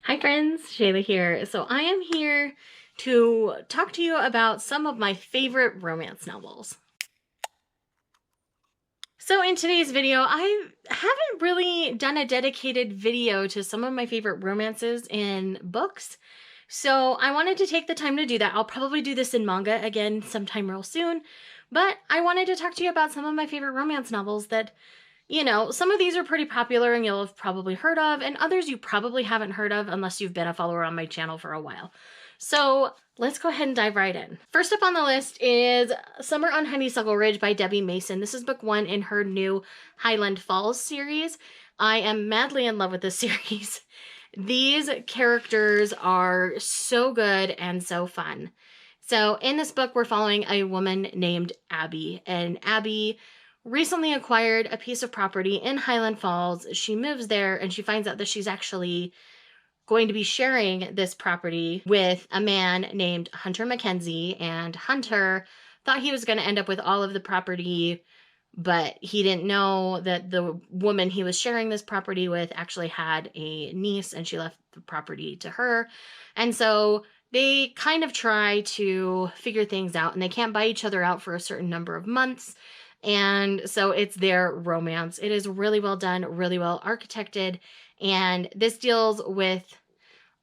Hi friends, Shayla here. So I am here to talk to you about some of my favorite romance novels. So in today's video, I haven't really done a dedicated video to some of my favorite romances in books. So I wanted to take the time to do that. I'll probably do this in manga again sometime real soon. But I wanted to talk to you about some of my favorite romance novels that, some of these are pretty popular and you'll have probably heard of, and others you probably haven't heard of unless you've been a follower on my channel for a while. So let's go ahead and dive right in. First up on the list is Summer on Honeysuckle Ridge by Debbie Mason. This is book 1 in her new Highland Falls series. I am madly in love with this series. These characters are so good and so fun. So in this book, we're following a woman named Abby, and Abby recently acquired a piece of property in Highland Falls. She moves there and she finds out that she's actually going to be sharing this property with a man named Hunter Mackenzie, and Hunter thought he was going to end up with all of the property, but he didn't know that the woman he was sharing this property with actually had a niece, and she left the property to her. And so they kind of try to figure things out, and they can't buy each other out for a certain number of months. And so it's their romance. It is really well done, really well architected. And this deals with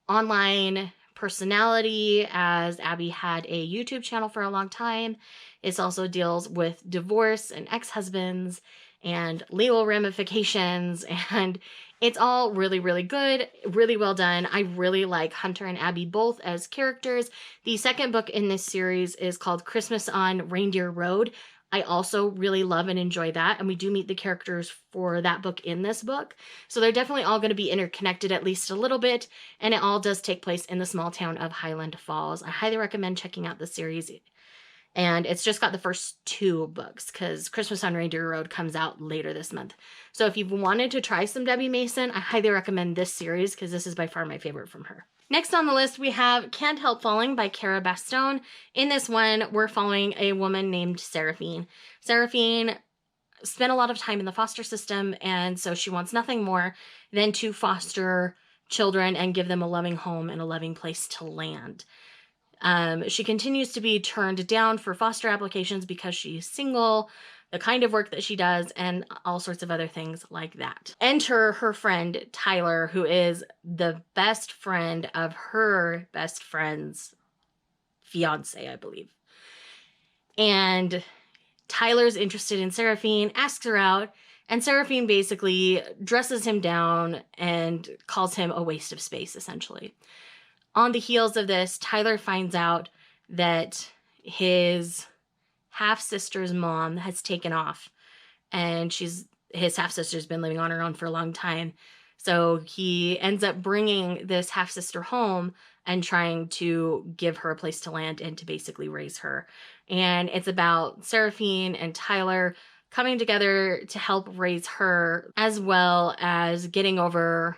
online personality, as Abby had a YouTube channel for a long time. It also deals with divorce and ex-husbands and legal ramifications, and it's all really, really good, really well done. I really like Hunter and Abby both as characters. The second book in this series is called Christmas on Reindeer Road. I also really love and enjoy that, and we do meet the characters for that book in this book. So they're definitely all going to be interconnected at least a little bit, and it all does take place in the small town of Highland Falls. I highly recommend checking out the series, and it's just got the first 2 books because Christmas on Reindeer Road comes out later this month. So if you've wanted to try some Debbie Mason, I highly recommend this series because this is by far my favorite from her. Next on the list, we have Can't Help Falling by Cara Bastone. In this one, we're following a woman named Seraphine. Seraphine spent a lot of time in the foster system, and so she wants nothing more than to foster children and give them a loving home and a loving place to land. She continues to be turned down for foster applications because she's single, the kind of work that she does, and all sorts of other things like that. Enter her friend, Tyler, who is the best friend of her best friend's fiance, I believe. And Tyler's interested in Seraphine, asks her out, and Seraphine basically dresses him down and calls him a waste of space, essentially. On the heels of this, Tyler finds out that his half-sister's mom has taken off, and his half-sister's been living on her own for a long time. So he ends up bringing this half-sister home and trying to give her a place to land and to basically raise her. And it's about Seraphine and Tyler coming together to help raise her, as well as getting over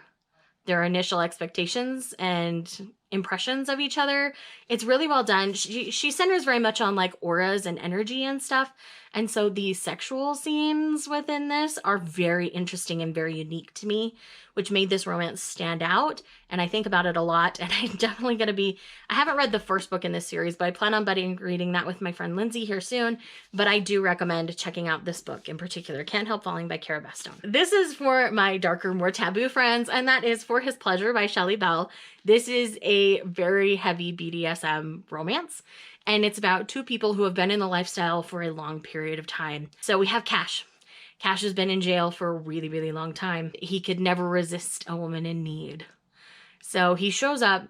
their initial expectations and impressions of each other. It's really well done. She centers very much on like auras and energy and stuff. And so the sexual scenes within this are very interesting and very unique to me, which made this romance stand out. And I think about it a lot. And I'm definitely going to be, I haven't read the first book in this series, but I plan on reading that with my friend Lindsay here soon. But I do recommend checking out this book in particular, Can't Help Falling by Cara Bastone. This is for my darker, more taboo friends, and that is For His Pleasure by Shelley Bell. This is a very heavy BDSM romance, and it's about 2 people who have been in the lifestyle for a long period of time. So we have Cash. Cash has been in jail for a really, really long time. He could never resist a woman in need. So he shows up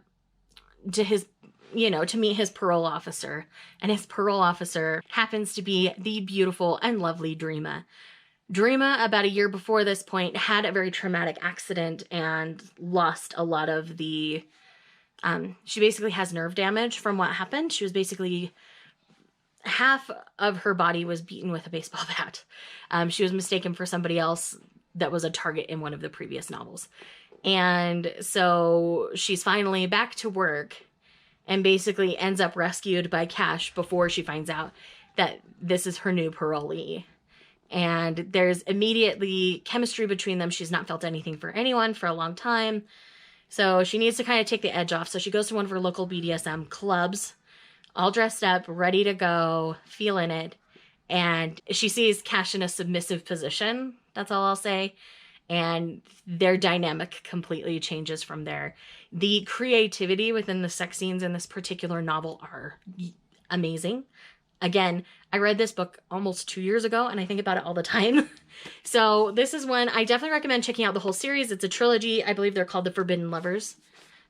to to meet his parole officer, and his parole officer happens to be the beautiful and lovely Dreama. Dreama, about a year before this point, had a very traumatic accident and lost a lot of the, she basically has nerve damage from what happened. She was basically, half of her body was beaten with a baseball bat. She was mistaken for somebody else that was a target in one of the previous novels. And so she's finally back to work and basically ends up rescued by Cash before she finds out that this is her new parolee. And there's immediately chemistry between them. She's not felt anything for anyone for a long time. So she needs to kind of take the edge off. So she goes to one of her local BDSM clubs, all dressed up, ready to go, feeling it. And she sees Cash in a submissive position. That's all I'll say. And their dynamic completely changes from there. The creativity within the sex scenes in this particular novel are amazing. Again, I read this book almost 2 years ago, and I think about it all the time. So this is one I definitely recommend checking out the whole series. It's a trilogy. I believe they're called the Forbidden Lovers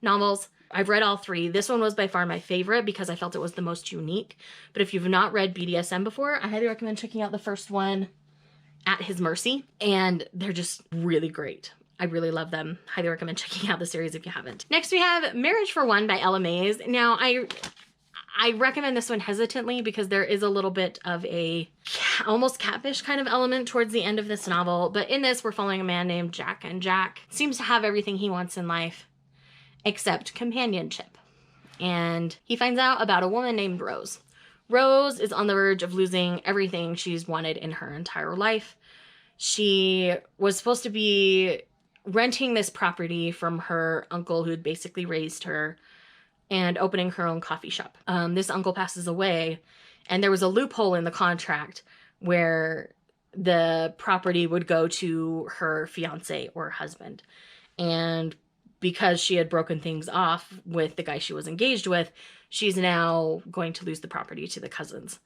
novels. I've read all 3. This one was by far my favorite because I felt it was the most unique. But if you've not read BDSM before, I highly recommend checking out the first one, At His Mercy. And they're just really great. I really love them. Highly recommend checking out the series if you haven't. Next we have Marriage for One by Ella Mays. Now I recommend this one hesitantly because there is a little bit of a almost catfish kind of element towards the end of this novel. But in this, we're following a man named Jack, and Jack seems to have everything he wants in life except companionship. And he finds out about a woman named Rose. Rose is on the verge of losing everything she's wanted in her entire life. She was supposed to be renting this property from her uncle who'd basically raised her and opening her own coffee shop. This uncle passes away, and there was a loophole in the contract where the property would go to her fiance or husband. And because she had broken things off with the guy she was engaged with, she's now going to lose the property to the cousins.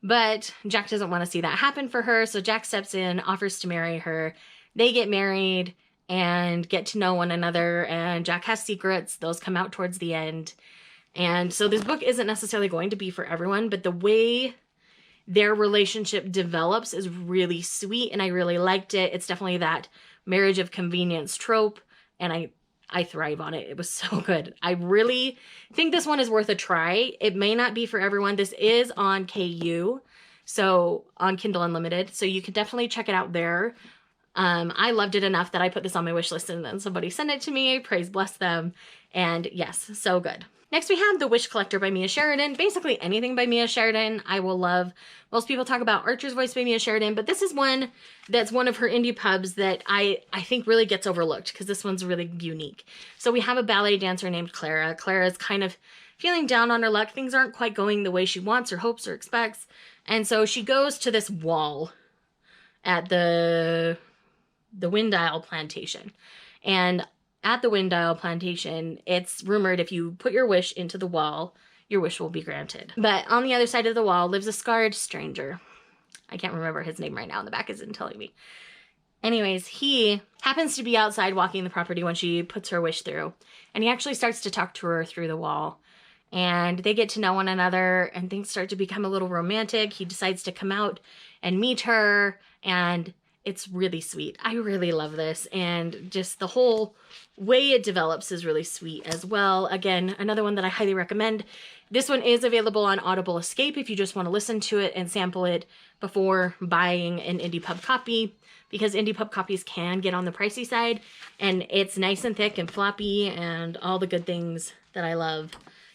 But Jack doesn't want to see that happen for her, so Jack steps in, offers to marry her. They get married and get to know one another, and Jack has secrets. Those come out towards the end. And so this book isn't necessarily going to be for everyone, but the way their relationship develops is really sweet, and I really liked it. It's definitely that marriage of convenience trope, and I thrive on it. It was so good. I really think this one is worth a try. It may not be for everyone. This is on KU, so on Kindle Unlimited, so you can definitely check it out there. I loved it enough that I put this on my wish list, and then somebody sent it to me. Praise bless them. And yes, so good. Next we have The Wish Collector by Mia Sheridan. Basically anything by Mia Sheridan I will love. Most people talk about Archer's Voice by Mia Sheridan, but this is one that's one of her indie pubs that I think really gets overlooked because this one's really unique. So we have a ballet dancer named Clara. Clara is kind of feeling down on her luck. Things aren't quite going the way she wants or hopes or expects. And so she goes to this wall at the Wind Isle Plantation. And at the Wind Isle Plantation, it's rumored if you put your wish into the wall, your wish will be granted. But on the other side of the wall lives a scarred stranger. I can't remember his name right now, and the back isn't telling me. Anyways, he happens to be outside walking the property when she puts her wish through. And he actually starts to talk to her through the wall. And they get to know one another, and things start to become a little romantic. He decides to come out and meet her, and it's really sweet. I really love this, and just the whole way it develops is really sweet as well. Again, another one that I highly recommend. This one is available on Audible Escape if you just want to listen to it and sample it before buying an indie pub copy, because indie pub copies can get on the pricey side, and it's nice and thick and floppy and all the good things that I love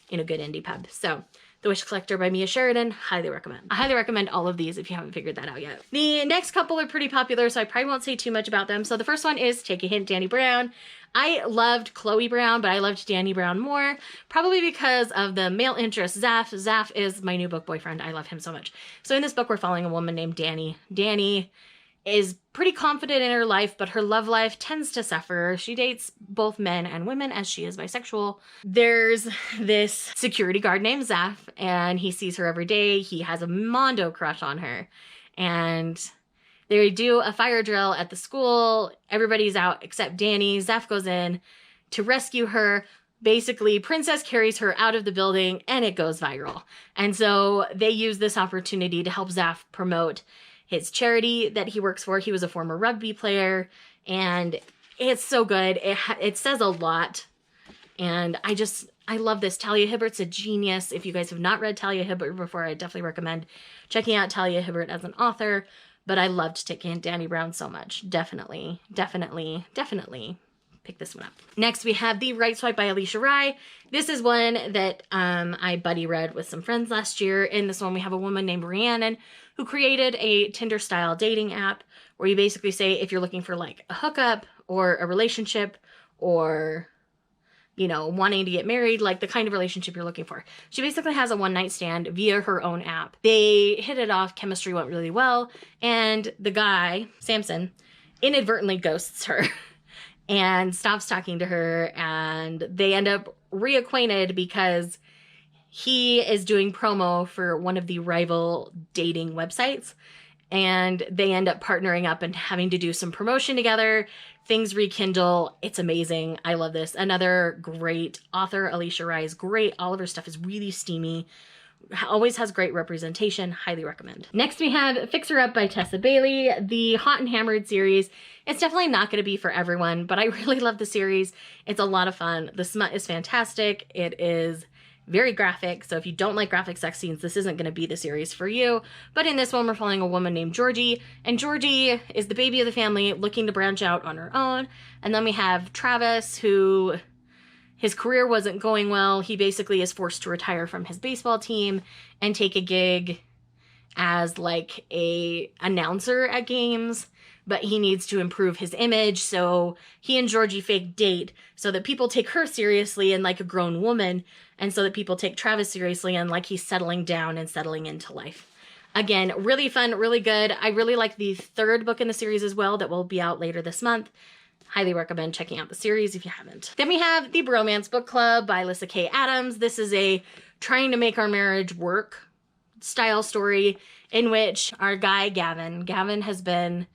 in a good indie pub. So The Wish Collector by Mia Sheridan, highly recommend. I highly recommend all of these if you haven't figured that out yet. The next couple are pretty popular, so I probably won't say too much about them. So the first one is Take a Hint, Danny Brown. I loved Chloe Brown, but I loved Danny Brown more, probably because of the male interest, Zaf. Zaf is my new book boyfriend. I love him so much. So in this book, we're following a woman named Danny. Danny is pretty confident in her life, but her love life tends to suffer. She dates both men and women as she is bisexual. There's this security guard named Zaf, and he sees her every day. He has a mondo crush on her. And they do a fire drill at the school. Everybody's out except Danny. Zaf goes in to rescue her. Basically, Princess carries her out of the building, and it goes viral. And so they use this opportunity to help Zaf promote his charity that he works for. He was a former rugby player, and it's so good. It says a lot, and I love this. Talia Hibbert's a genius. If you guys have not read Talia Hibbert before, I definitely recommend checking out Talia Hibbert as an author, but I loved Take a Hint, Danny Brown so much. Definitely pick this one up. Next, we have The Right Swipe by Alicia Rye. This is one that I buddy read with some friends last year. In this one, we have a woman named Rhiannon who created a Tinder-style dating app where you basically say if you're looking for like a hookup or a relationship or you know, wanting to get married, like the kind of relationship you're looking for. She basically has a one-night stand via her own app. They hit it off, chemistry went really well, and the guy, Samson, inadvertently ghosts her and stops talking to her, and they end up reacquainted because he is doing promo for one of the rival dating websites, and they end up partnering up and having to do some promotion together. Things rekindle. It's amazing. I love this. Another great author, Alicia Rise. Great. All of her stuff is really steamy. Always has great representation. Highly recommend. Next we have Fix Her Up by Tessa Bailey, the Hot and Hammered series. It's definitely not going to be for everyone, but I really love the series. It's a lot of fun. The smut is fantastic. It is very graphic, so if you don't like graphic sex scenes, this isn't going to be the series for you. But in this one, we're following a woman named Georgie, and Georgie is the baby of the family looking to branch out on her own. And then we have Travis, who his career wasn't going well. He basically is forced to retire from his baseball team and take a gig as like a announcer at games, but he needs to improve his image. So he and Georgie fake date so that people take her seriously and like a grown woman, and so that people take Travis seriously and like he's settling down and settling into life. Again, really fun, really good. I really like the third book in the series as well that will be out later this month. Highly recommend checking out the series if you haven't. Then we have the Bromance Book Club by Alyssa K. Adams. This is a trying to make our marriage work style story in which our guy Gavin has been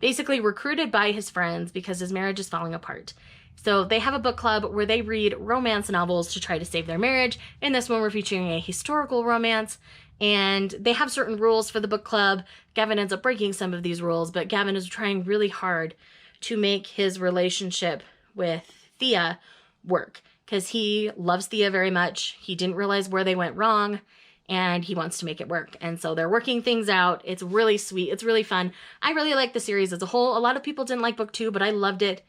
basically recruited by his friends because his marriage is falling apart. So they have a book club where they read romance novels to try to save their marriage. In this one, we're featuring a historical romance, and they have certain rules for the book club. Gavin ends up breaking some of these rules, but Gavin is trying really hard to make his relationship with Thea work because he loves Thea very much. He didn't realize where they went wrong, and he wants to make it work. And so they're working things out. It's really sweet. It's really fun. I really like the series as a whole. A lot of people didn't like book 2, but I loved it.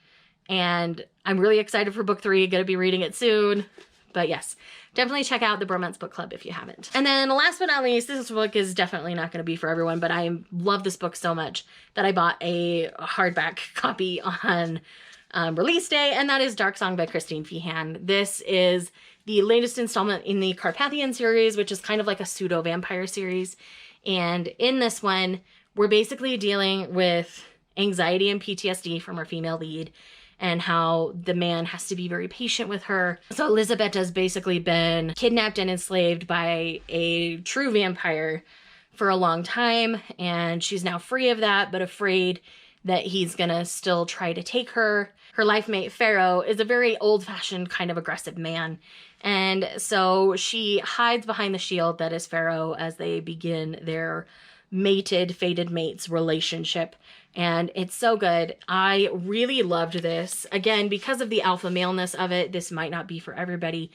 And I'm really excited for book 3. Gonna be reading it soon. But yes, definitely check out the Bromance Book Club if you haven't. And then last but not least, this book is definitely not going to be for everyone, but I love this book so much that I bought a hardback copy on release day, and that is Dark Song by Christine Feehan. This is the latest installment in the Carpathian series, which is kind of like a pseudo-vampire series. And in this one, we're basically dealing with anxiety and PTSD from our female lead, and how the man has to be very patient with her. So Elisabeta's basically been kidnapped and enslaved by a true vampire for a long time, and she's now free of that, but afraid that he's gonna still try to take her. Her life mate, Pharaoh, is a very old-fashioned kind of aggressive man, and so she hides behind the shield that is Pharaoh as they begin their fated mates relationship. And it's so good. I really loved this. Again, because of the alpha maleness of it, this might not be for everybody.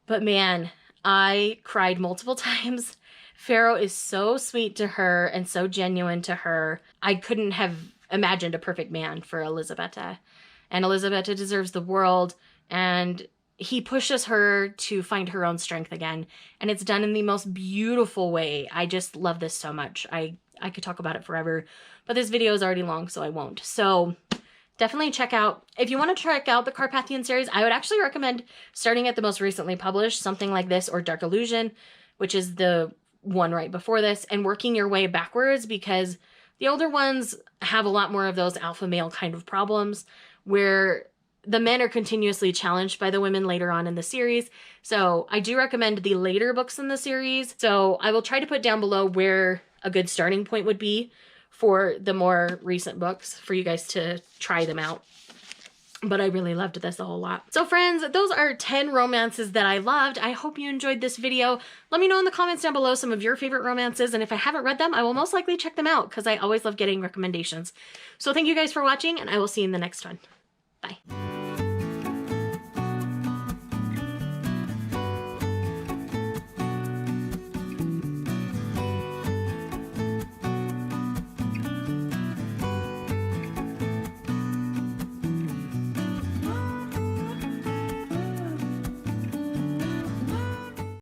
But man, I cried multiple times. Pharaoh is so sweet to her and so genuine to her. I couldn't have imagined a perfect man for Elisabeta. And Elisabeta deserves the world. And he pushes her to find her own strength again. And it's done in the most beautiful way. I just love this so much. I could talk about it forever, but this video is already long, so I won't. So definitely check out, if you want to check out the Carpathian series, I would actually recommend starting at the most recently published, something like this, or Dark Illusion, which is the one right before this, and working your way backwards, because the older ones have a lot more of those alpha male kind of problems where the men are continuously challenged by the women later on in the series. So I do recommend the later books in the series. So I will try to put down below where a good starting point would be for the more recent books for you guys to try them out. But I really loved this a whole lot. So friends, those are 10 romances that I loved. I hope you enjoyed this video. Let me know in the comments down below some of your favorite romances, and if I haven't read them, I will most likely check them out because I always love getting recommendations. So thank you guys for watching, and I will see you in the next one. Bye.